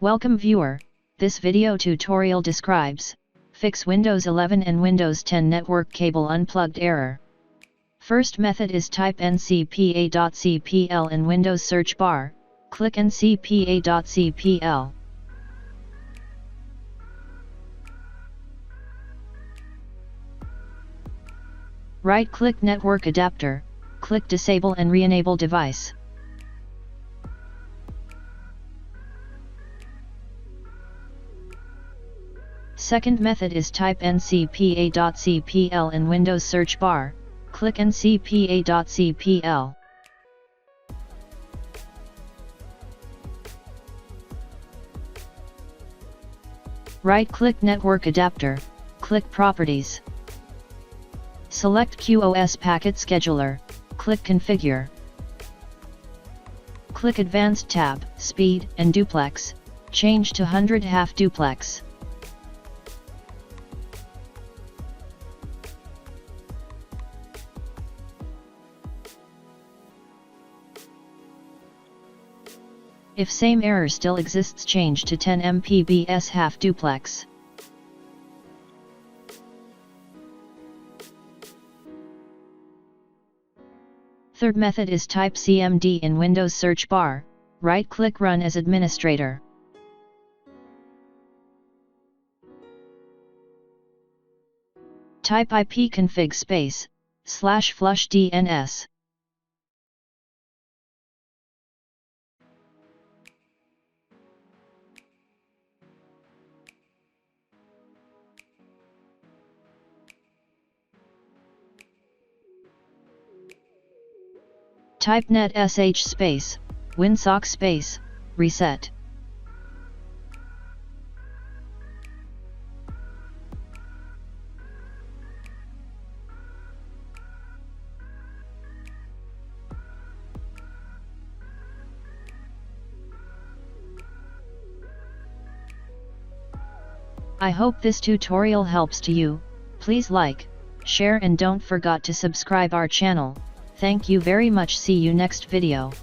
Welcome viewer, this video tutorial describes, fix Windows 11 and Windows 10 network cable unplugged error. First method is type ncpa.cpl in Windows search bar, click ncpa.cpl. Right-click Network Adapter, click Disable and re-enable device. Second method is type ncpa.cpl in Windows search bar, click ncpa.cpl. Right-click Network Adapter, click Properties. Select QoS Packet Scheduler, click Configure. Click Advanced tab, Speed and Duplex, change to 100 half duplex. If same error still exists, change to 10 Mbps half duplex. Third method is type cmd in Windows search bar, right-click Run as administrator. Type ipconfig /flush DNS. Type net sh winsock reset. I hope this tutorial helps to you. Please like, share and don't forget to subscribe our channel. Thank you very much. See you next video.